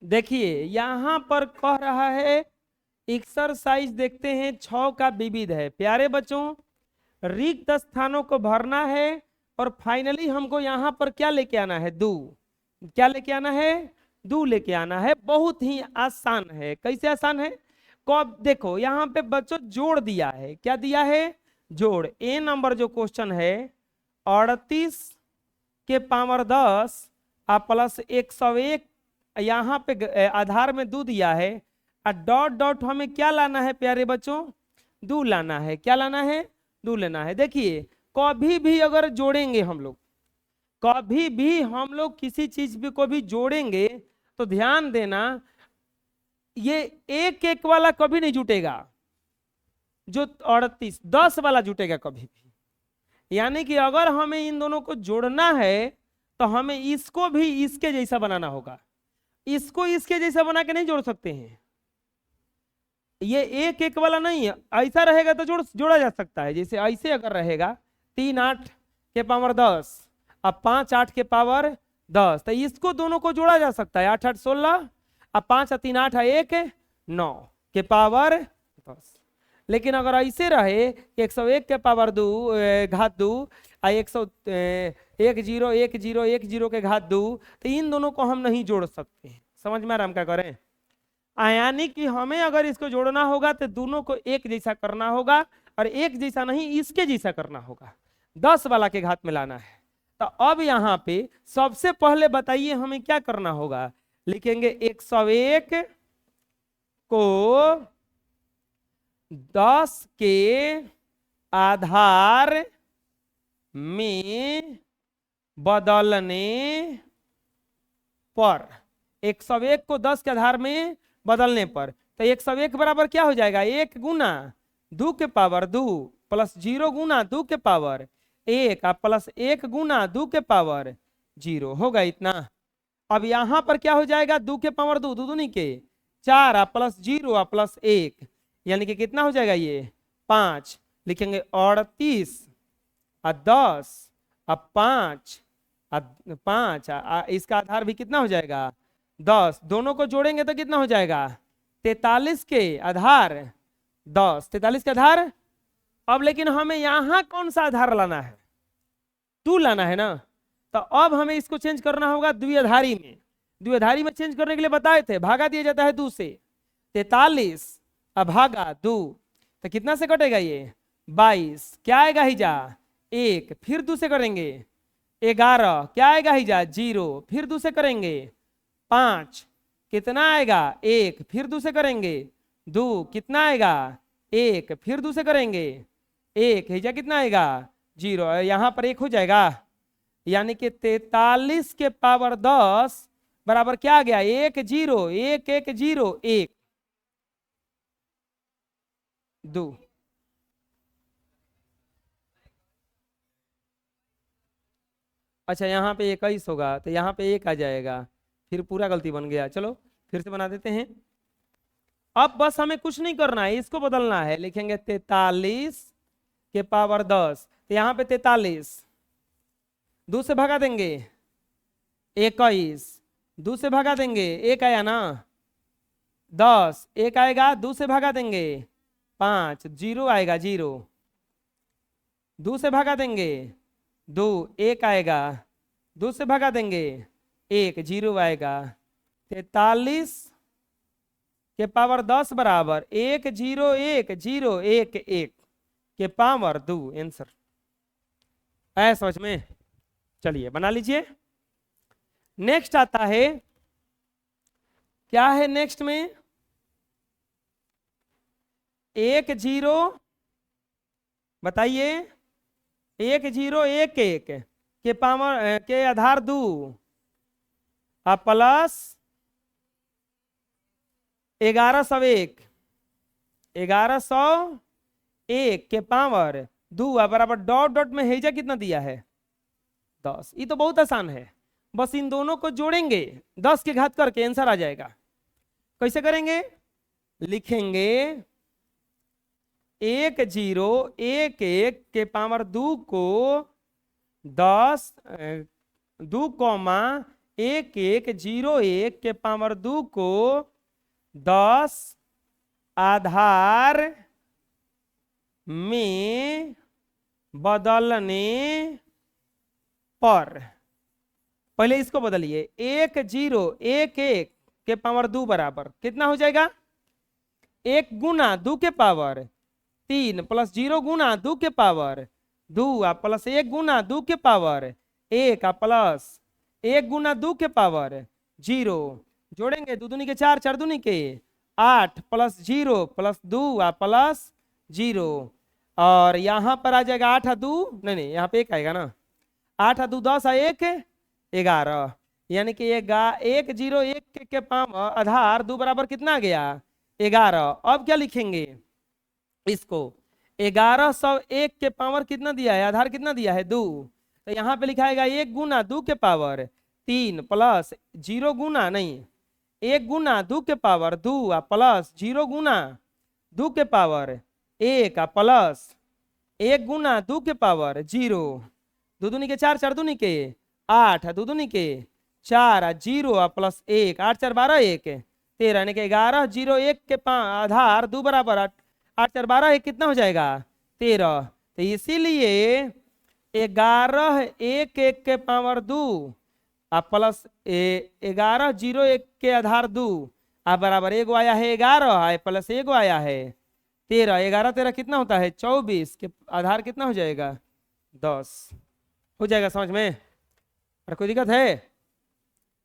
देखिए यहां पर कह रहा है एक्सरसाइज देखते हैं 6 का विविध है। प्यारे बच्चों, रिक्त स्थानों को भरना है और फाइनली हमको यहाँ पर क्या लेके आना है, दू। क्या लेके आना है, दू लेके आना है। बहुत ही आसान है। कैसे आसान है, कब देखो यहाँ पे बच्चों जोड़ दिया है। क्या दिया है, जोड़। ए नंबर जो क्वेश्चन है 38 के पावर 10 प्लस 101, यहाँ पे आधार में दू दिया है और डॉट डॉट हमें क्या लाना है प्यारे बच्चों, दू लाना है। क्या लाना है, दू लेना है। देखिए कभी भी अगर जोड़ेंगे हम लोग, कभी भी हम लोग किसी चीज भी को भी जोड़ेंगे तो ध्यान देना ये एक एक वाला कभी नहीं जुटेगा, जो 38 10 वाला जुटेगा कभी भी। यानी कि अगर हमें इन दोनों को जोड़ना है तो हमें इसको भी इसके जैसा बनाना होगा। इसको इसके जैसा बना के नहीं जोड़ सकते हैं। ये एक एक वाला नहीं है, ऐसा रहेगा तो जोड़ा जा सकता है। जैसे ऐसे अगर रहेगा 3 8 के पावर 10 अब 5 8 के पावर 10, तो इसको दोनों को जोड़ा जा सकता है। 8 8 16 अब 5 3 8 1 9 के पावर 10। लेकिन अगर ऐसे रहे 101 के पावर 2 घात 2 1 0 1 0 1 0 के घात 2, तो इन दोनों को हम नहीं जोड़ सकते। समझ में आ रहा हम क्या करें। यानी कि हमें अगर इसको जोड़ना होगा तो दोनों को एक जैसा करना होगा, और एक जैसा नहीं इसके जैसा करना होगा। 10 वाला के घात में लाना है। तो अब यहाँ पे सबसे पहले बताइए हमें क्या करना होगा। लिखेंगे 101 को 10 के आधार में बदलने पर, 101 को 10 के आधार में बदलने पर, तो 101 बराबर क्या हो जाएगा, 1 गुना 2 के पावर 2 प्लस 0 गुना 2 के पावर 1 प्लस 1 गुना 2 के पावर 0 होगा इतना। अब यहां पर क्या हो जाएगा, 2 के पावर 2 दो दूनी के 4 प्लस 0 प्लस 1, यानी कि कितना हो जाएगा ये 5। लिखेंगे 38 और 10 अब 5 इसका आधार भी कितना हो जाएगा 10। दोनों को जोड़ेंगे तो कितना हो जाएगा 43 के आधार 10, 43 के आधार। अब लेकिन हमें यहां कौन सा आधार लाना है, 2 लाना है ना। तो अब हमें इसको चेंज करना होगा द्विआधारी में। द्विआधारी में चेंज करने के लिए बताए थे भागा दिया जाता है 2 से। 43 अब भागा 2 तो कितना से कटेगा ये 22। क्या आएगा ही जा 1, फिर 2 से करेंगे 11, क्या आएगा ही जा 0, फिर 2 से करेंगे 5, कितना आएगा 1, फिर 2 से करेंगे 2, कितना आएगा 1, फिर 2 से करेंगे 1, हिजा कितना आएगा 0, यहां पर 1 हो जाएगा। यानी कि 43 के पावर 10 बराबर क्या आ गया 1 0 1 1 0 1 2। अच्छा यहाँ पे 21 होगा तो यहाँ पे 1 आ जाएगा, फिर पूरा गलती बन गया। चलो फिर से बना देते हैं। अब बस हमें कुछ नहीं करना है, इसको बदलना है। लिखेंगे 43 के पावर 10, तो यहाँ पे 43 2 से भगा देंगे 21, 2 से भगा देंगे 1 आया ना 10, 1 आएगा 2 से भगा देंगे 5, 0 आएगा 0, 2 से भगा देंगे 2, 1 आएगा 2 से भगा देंगे 1, 0 आएगा। 43 के पावर 10 बराबर 1 0 1 0 1 1 के पावर 2 आंसर है। समझ में, चलिए बना लीजिए। नेक्स्ट आता है, क्या है नेक्स्ट में 1 0 बताइए 1 0 1 1 के पावर के आधार 2 प्लस 1101 1101 के पावर 2 बराबर डॉट डॉट में हेजा कितना दिया है 10। ये तो बहुत आसान है, बस इन दोनों को जोड़ेंगे 10 के घात करके आंसर आ जाएगा। कैसे करेंगे, लिखेंगे 1 0 1 1 के पावर 2 को 10 2 1101 के पावर 2 को 10 आधार में बदलने पर, पहले इसको बदलिए, 1011 के पावर 2 बराबर कितना हो जाएगा, 1 गुना 2 के पावर 3 प्लस 0 गुना 2 के पावर 2 प्लस 1 गुना 2 के पावर 1 प्लस 1 गुना 2 के पावर 0, जोड़ेंगे 2 दूनी के 4, 4 दूनी के 8 प्लस 0 प्लस 2 प्लस 0, और यहां पर आ जाएगा 8 2, नहीं यहाँ पे 1 आएगा ना, 8 2 10 1 11, यानी कि 1001 के पावर आधार 2 बराबर कितना आ गया 11। अब क्या लिखेंगे इसको, 1101 के पावर कितना दिया है, आधार कितना दिया है 2, तो यहाँ पे लिखाएगा 1 गुना 2 के पावर 3 प्लस 0 गुना नहीं 1 गुना 2 के पावर 2 प्लस 0 गुना 2 के पावर 1 प्लस 1 गुना 2 के पावर 0, 2 दूनी के 4, 4 दूनी के 8, 2 दूनी के 4 0 प्लस 1 8 4 12 1 13, यानी कि 1101 के आधार 2 बराबर 8 4 12 1 कितना हो जाएगा 13, तो इसीलिए 1111 के पावर 2 प्लस 1101 के आधार 2 बराबर 1 आया है 11 है प्लस 1 आया है 13, 11 13 कितना होता है 24 के आधार कितना हो जाएगा 10, हो जाएगा समझ में, और कोई दिक्कत है,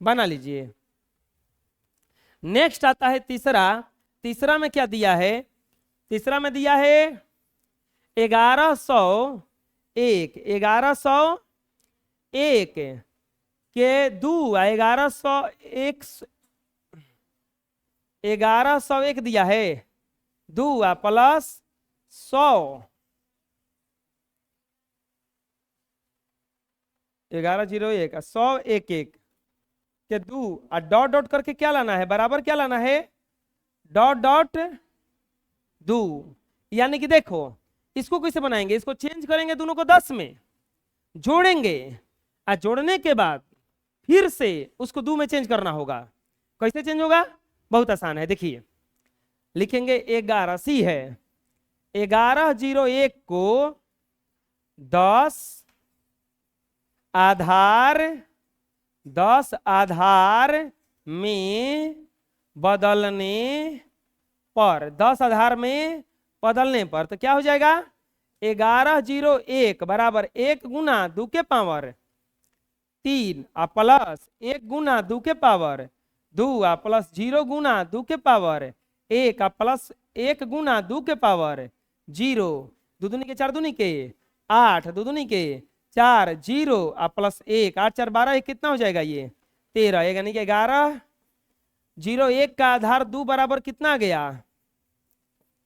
बना लीजिए। नेक्स्ट आता है तीसरा, तीसरा में क्या दिया है, तीसरा में दिया है 1101 के 2 1101 दिया है 2 प्लस 100 1101 100 के 2 और डॉट डॉट करके क्या लाना है, बराबर क्या लाना है डॉट डॉट 2, यानी कि देखो इसको कैसे बनाएंगे, इसको चेंज करेंगे दोनों को 10 में जोड़ेंगे, और जोड़ने के बाद फिर से उसको 2 में चेंज करना होगा। कैसे चेंज होगा, बहुत आसान है, देखिए लिखेंगे 11 सी है 1101 को 10 आधार में बदलने पर, 10 आधार में बदलने पर, तो क्या हो जाएगा 1101 बराबर 1 गुना 2 के पावर 3 प्लस 1 गुना 2 के पावर 2 प्लस 0 गुना 2 के पावर 1 प्लस 1 गुना 2 के पावर 0, 2 दूनी के 4 दूनी के 8 2 दूनी के 4 0 प्लस 1 8 4 12 1 कितना हो जाएगा ये 13, यानी कि 1101 का आधार 2 बराबर कितना आ गया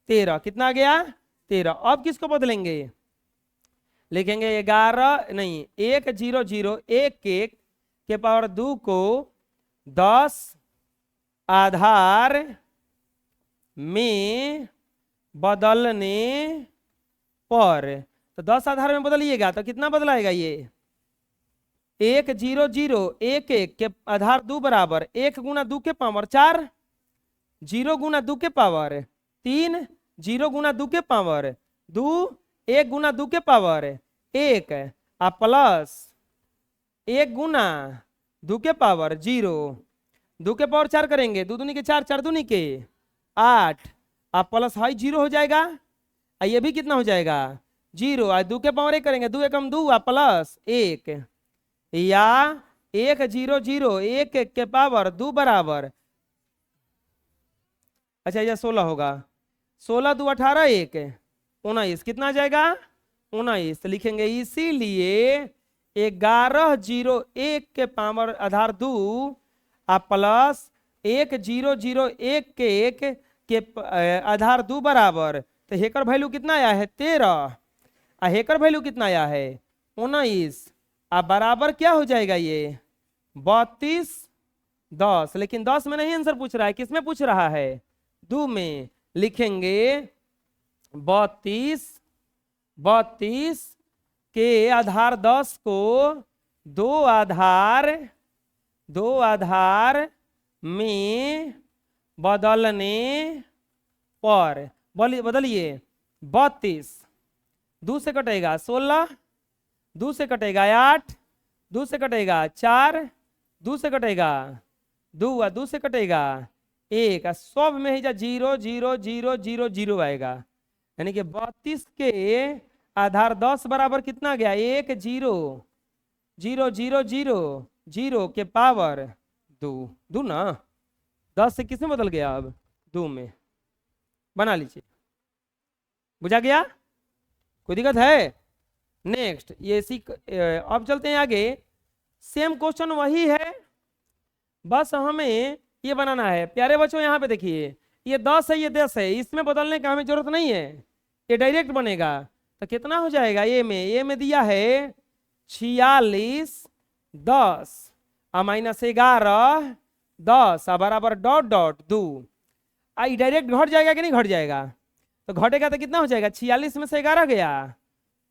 13, कितना आ गया 13। अब किसको बदलेंगे, लिखेंगे 1001 के पावर 2 को 10 आधार में बदलने पर, तो 10 आधार में बदलिएगा तो कितना बदलाएगा ये 1001 के आधार 2 बराबर 1 गुना 2 के पावर 4 0 गुना 2 के पावर 3 0 गुना 2 के पावर 2 1 गुना 2 के पावर 1 प्लस 1 गुना 2 के पावर 0, 2 के पावर 4 करेंगे 2 दूनी के 4 4 दूनी के 8 प्लस हाई 0 हो जाएगा, ये भी कितना हो जाएगा 0, 2 के पावर 1 करेंगे 2 एकम 2 प्लस 1, या 1001 के पावर 2 बराबर, अच्छा यह 16 होगा, 16 2 18 1 19, कितना आ जाएगा 19, लिखेंगे इसीलिए 1101 के पावर आधार 2 प्लस 1001 के आधार 2 बराबर, तो हेकर वैल्यू कितना आया है 13, हेकर वैल्यू कितना आया है 19, बराबर क्या हो जाएगा ये 32 10, लेकिन 10 में नहीं आंसर पूछ रहा है, किसमें पूछ रहा है 2 में, लिखेंगे 32 के आधार 10 को 2 आधार दो आधार में बदलने पर, बदलिए 32, 2 से कटेगा 16, 2 से कटेगा 8, 2 से कटेगा 4, 2 से कटेगा 2 और 2 से कटेगा 1, सब में ही 0 0 0 0 0 आएगा। यानी कि 32 के आधार 10 बराबर कितना गया? 1 0 0 0 0 0 के पावर 2, 2 ना, 10 से किस में बदल गया? अब 2 में। बना लीजिए, बुझा गया? कोई दिक्कत है? नेक्स्ट ये अब चलते हैं आगे। सेम क्वेश्चन वही है, बस हमें ये बनाना है। प्यारे बच्चों यहाँ पे देखिए, ये 10 है, ये 10 है, इसमें बदलने का हमें जरूरत नहीं है, ये डायरेक्ट बनेगा। तो कितना हो जाएगा? ये में दिया है 46 10 माइनस 11 10 बराबर डॉट डॉट 2। आई डायरेक्ट घट जाएगा कि नहीं घट जाएगा? तो घटेगा तो कितना हो जाएगा? 46 में से 11 गया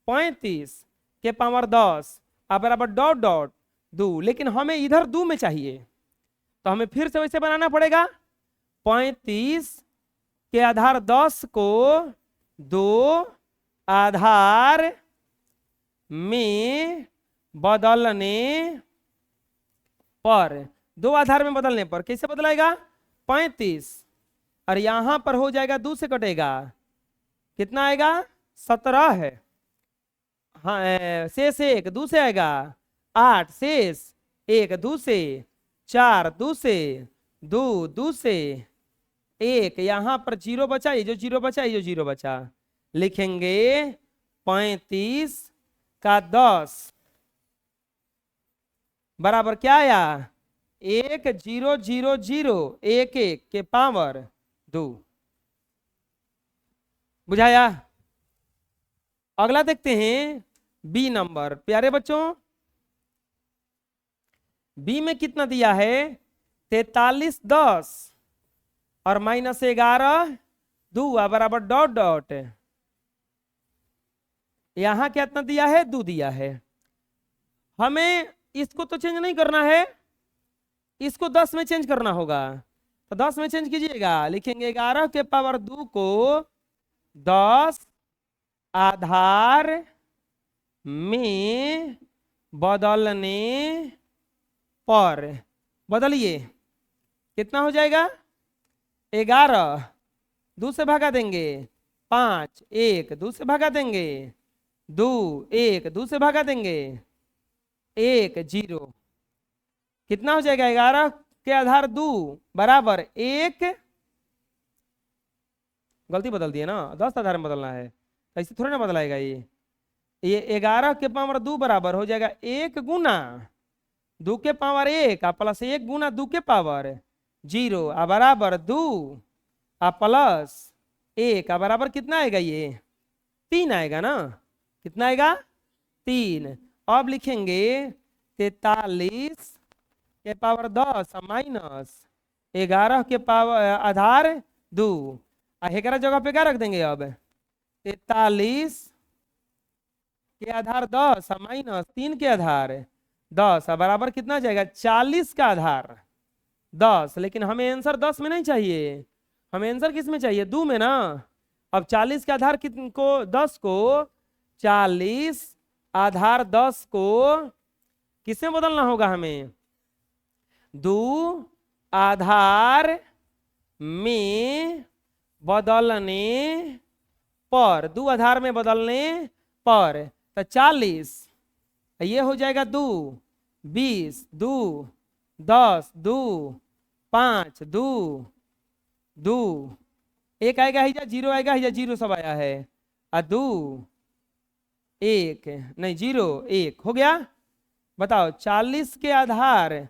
35 के पावर 10 बराबर डॉट डॉट 2। लेकिन हमें इधर 2 में चाहिए, तो हमें फिर से वैसे बनाना पड़ेगा। 35 के आधार 10 को 2 आधार में बदलने पर, 2 आधार में बदलने पर कैसे बदलाएगा? 35 और यहां पर हो जाएगा 2 से कटेगा, कितना आएगा? 17 है। हाँ, शेष 1 2 से आएगा 8, शेष 1 2 से 4, 2 से 2 2 से 1, यहां पर 0 बचा, ये जो 0 बचा, ये जो 0 बचा, लिखेंगे 35 का 10 बराबर क्या आया? 1 0 0 0 1 1 के पावर 2। बुझाया? अगला देखते हैं बी नंबर। प्यारे बच्चों, बी में कितना दिया है? 43 10 और माइनस 11 2 बराबर डॉट डॉट, यहां कितना दिया है? 2 दिया है। हमें इसको तो चेंज नहीं करना है, इसको 10 में चेंज करना होगा। तो 10 में चेंज कीजिएगा, लिखेंगे 11 के पावर 2 को 10 आधार में बदलने पर, बदलिए कितना हो जाएगा? 11 2 से भागा देंगे 5, 1 2 से भागा देंगे 2, 1 2 से भागा देंगे 1 0, कितना हो जाएगा? 11 के आधार 2 बराबर 1, गलती बदल दिए ना, 10 आधार में बदलना है, ऐसे थोड़ी ना बदलाएगा। ये 11 के पावर 2 बराबर हो जाएगा 1 गुना 2 के पावर 1 प्लस 1 गुना 2 के पावर 0 बराबर 2 प्लस 1 बराबर कितना आएगा? ये 3 आएगा ना, कितना आएगा? 3। अब लिखेंगे 43 के पावर 10 माइनस 11 के पावर आधार 2, 11 जगह पे क्या रख देंगे? अब 43 के आधार 10 माइनस 3 के आधार 10 बराबर कितना जाएगा? 40 का आधार 10। लेकिन हमें आंसर 10 में नहीं चाहिए, हमें आंसर किस में चाहिए? 2 में ना। अब 40 के आधार को 10 को 40 आधार 10 को किस में बदलना होगा? हमें 2 आधार में बदलने पर, 2 आधार में बदलने पर, तो 40 ये हो जाएगा 2 20 2 10 2 5 2 2 1 आएगा ही, 0 आएगा ही, 0 सब आया है, 2 1 नहीं 0 1 हो गया। बताओ 40 के आधार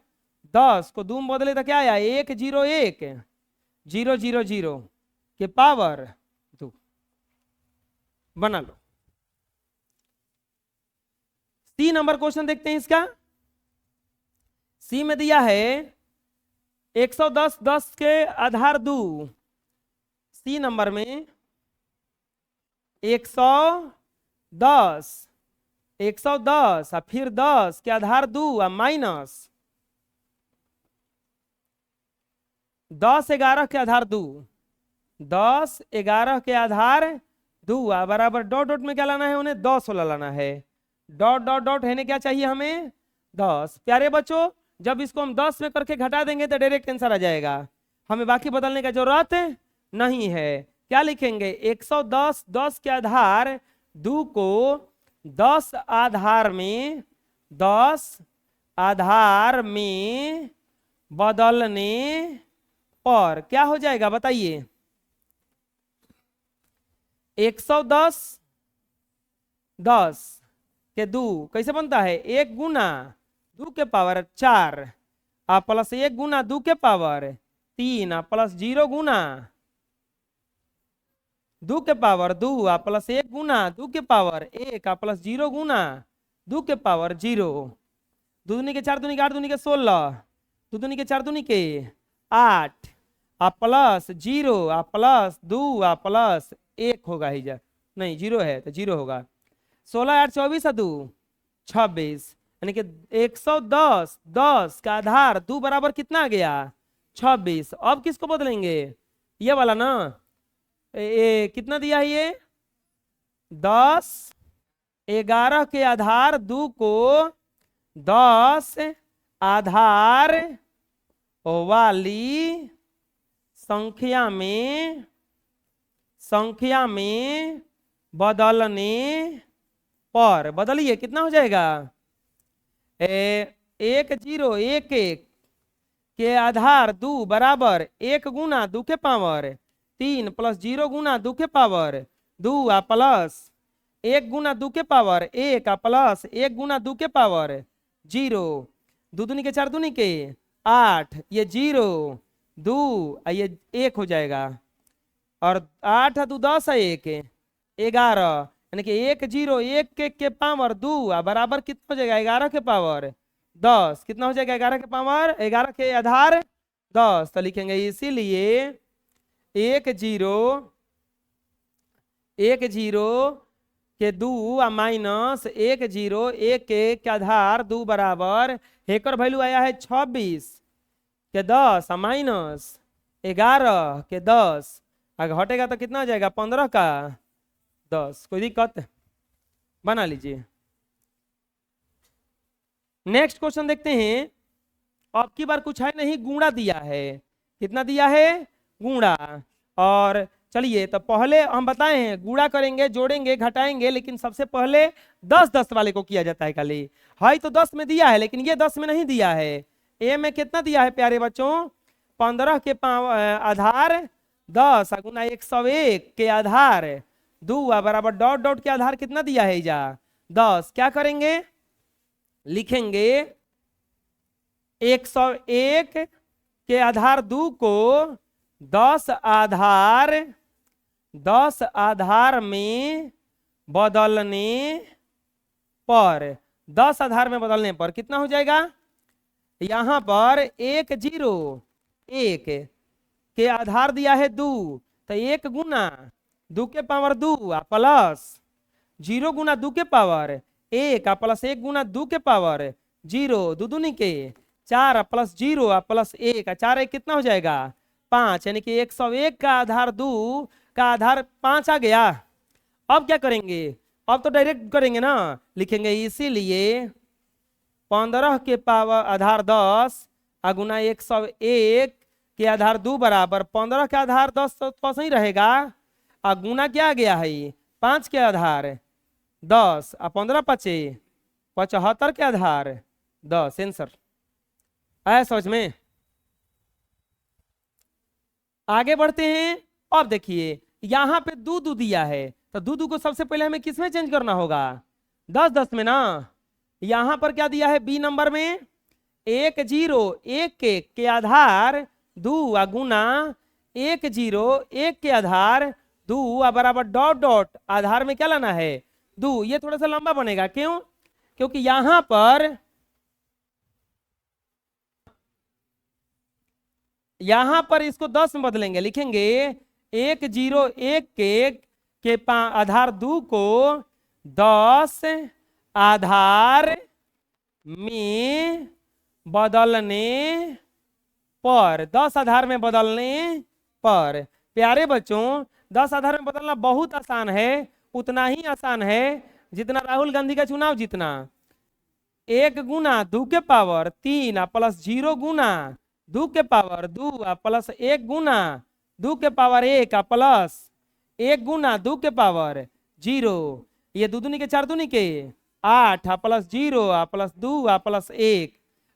10 को 2 में बदले तो क्या आया? 1 0 1 0 0 0 के पावर 2। बना लो। सी नंबर क्वेश्चन देखते हैं इसका। सी में दिया है 110 10 के आधार 2, सी नंबर में 110 110 और फिर 10 के आधार 2 और माइनस 10 11 के आधार 2, 10 11 के आधार 2 बराबर डॉट डॉट में क्या लाना है, उन्हें 10 16 लाना है। डॉट डॉट डॉट है क्या चाहिए हमें, 10। प्यारे बच्चों जब इसको हम 10 में करके घटा देंगे तो डायरेक्ट आंसर आ जाएगा, हमें बाकी बदलने का जरूरत नहीं है। क्या लिखेंगे, 110 10 के आधार 2 को 10 आधार में 10 आधार में बदलने पर क्या हो जाएगा बताइए। 110 10 के 2 कैसे बनता है, 1 गुना 2 के पावर 4 प्लस 1 गुना 2 के पावर 3 प्लस 0 गुना 2 के पावर 2 प्लस 1 गुना 2 के पावर 1 प्लस 0 गुना 2 के पावर 0। 2 दूनी के 4 दूनी के 8 दूनी के 16, 2 दूनी के 4 दूनी के 8 प्लस 0 प्लस 2 प्लस 1 होगा ही जा, नहीं 0 है तो 0 होगा। 16 8 24 2 26, यानी कि 110 10 का आधार 2 बराबर कितना आ गया 26। अब किसको बदलेंगे, ये वाला ना, कितना दिया है ये 10 11 के आधार 2 को 10 आधार वाली संख्या में बदलने पर, बदलिए कितना हो जाएगा, 1 0 1 1 के आधार 2 बराबर 1 गुना 2 के पावर 3 प्लस 0 गुना 2 के पावर 2 प्लस 1 गुना 2 के पावर 1 प्लस 1 गुना 2 के पावर 0। 2 दूनी के 4 दूनी के 8, ये 0 2 ये 1 हो जाएगा, और 8 2 10 1 11, यानी कि 1 0 1 1 के पावर 2 बराबर कितना हो जाएगा 11 के पावर 10। कितना हो जाएगा 11 के पावर 11 के आधार 10, तो लिखेंगे इसीलिए 1 0 के 2 माइनस 1 0 1 1 के आधार 2 बराबर, हेकर वैल्यू आया है 26 के 10 माइनस 11 के 10, अगर हटेगा तो कितना हो जाएगा 15 का 10। कोई दिक्कत, बना लीजिए। नेक्स्ट क्वेश्चन देखते हैं। अब की बार कुछ है नहीं, गुणा दिया है, कितना दिया है गुणा। और चलिए तो पहले हम बताए हैं गुणा करेंगे जोड़ेंगे घटाएंगे, लेकिन सबसे पहले 10 10 वाले को किया जाता है खाली। है तो 10 में दिया है, लेकिन ये 10 में नहीं दिया है। ए में कितना दिया है प्यारे बच्चों, 15 के आधार 10 गुना 101 के आधार 2 बराबर डॉट डॉट के आधार कितना दिया है जा 10। क्या करेंगे, लिखेंगे 101 के आधार 2 को 10 आधार में बदलने पर, 10 आधार में बदलने पर कितना हो जाएगा, यहां पर 1 0 1 के आधार दिया है 2, तो 1 गुना 2 के पावर 2 प्लस 0 गुना 2 के पावर 1 प्लस 1 गुना 2 के पावर 0, 2 दूनी के 4 प्लस 0 प्लस 1 4 1 कितना हो जाएगा 5, यानी कि 101 का आधार 2 का आधार 5 आ गया। अब क्या करेंगे, अब तो डायरेक्ट करेंगे ना, लिखेंगे इसीलिए 15 के पावर आधार 10 गुना 101 के आधार 2 बराबर 15 के आधार 10 तो सही रहेगा, और गुना क्या आ गया है 5 के आधार 10 और 15 5 75 के आधार 10। आंसर आया समझ में। आगे बढ़ते हैं। अब देखिए यहां पे 2 2 दिया है, तो 2 2 को सबसे पहले हमें किसमें चेंज करना होगा 10 10 में ना। यहां पर क्या दिया है बी नंबर में 1 0 1 1 के आधार 2 गुना 1 0 1 के आधार 2 बराबर डॉट डॉट आधार में क्या लाना है 2। ये थोड़ा सा लंबा बनेगा, क्यों, क्योंकि यहां पर इसको 10 में बदलेंगे, लिखेंगे 1 0 1 1 के आधार 2 को 10 आधार में बदलने पर 10 आधार में बदलने पर। प्यारे बच्चों 10 आधार में बदलना बहुत आसान है, उतना ही आसान है जितना राहुल गांधी का चुनाव जीतना। 1 गुना 2 के पावर 3 प्लस 0 गुना 2 के पावर 2 प्लस 1 गुना 2 के पावर 1 प्लस 1 गुना 2 के पावर 0। ये 2 दूनी के 4 दूनी के 8 प्लस 0 प्लस 2 प्लस 1,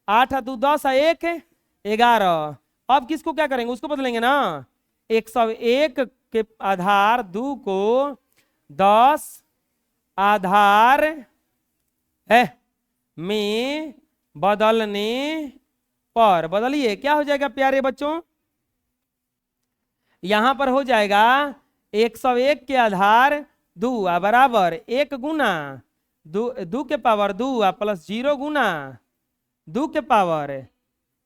8 2 10 1 11। अब किसको क्या करेंगे, उसको बदलेंगे ना। 101 के आधार 2 को 10 आधार है में बदलने पर। बदलिए, क्या हो जाएगा प्यारे बच्चों, यहां पर हो जाएगा 101 के आधार 2 बराबर 1 गुना 2 के पावर 2 प्लस 0 गुना 2 के पावर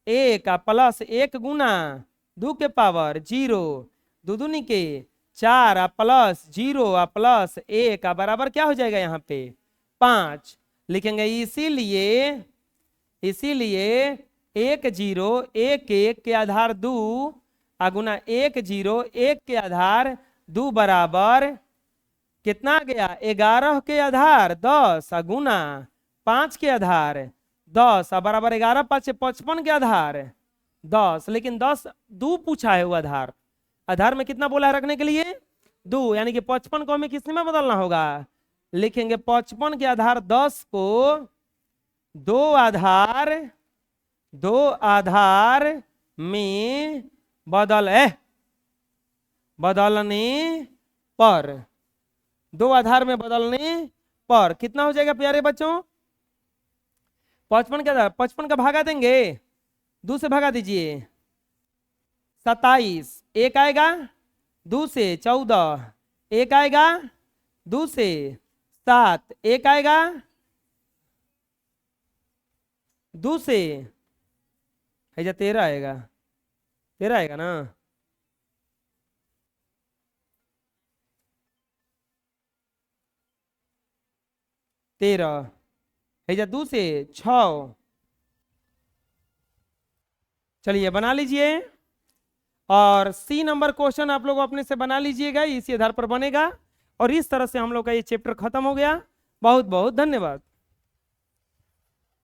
1 प्लस 1 गुना 2 के पावर 0, 2 दूनी के 4 प्लस 0 प्लस 1 बराबर क्या हो जाएगा यहाँ पे 5 लिखेंगे। इसीलिए 1 0 1 1 के आधार 2 गुना 1 0 1 के आधार 2 बराबर कितना गया 11 के आधार 10 गुना 5 के आधार 10 बराबर 11 5 55 के आधार 10। लेकिन 10 2 पूछा है, वो आधार आधार में कितना बोला है रखने के लिए 2, यानी कि 55 को हमें किसमें बदलना होगा। लिखेंगे 55 के आधार 10 को 2 आधार में बदलने पर। 2 आधार में बदलने पर कितना हो जाएगा प्यारे बच्चों 55 के आधार 55 का भागा देंगे, 2 से भागा दीजिए 27, 1 आएगा 2 से 14, 1 आएगा 2 से 7, 1 आएगा 2 से 13 आएगा, 13 आएगा ना। तेरह 2 से 6। चलिए बना लीजिए, और सी नंबर क्वेश्चन आप लोग अपने से बना लीजिएगा, इसी आधार पर बनेगा। और इस तरह से हम लोग का ये चैप्टर खत्म हो गया। बहुत बहुत धन्यवाद।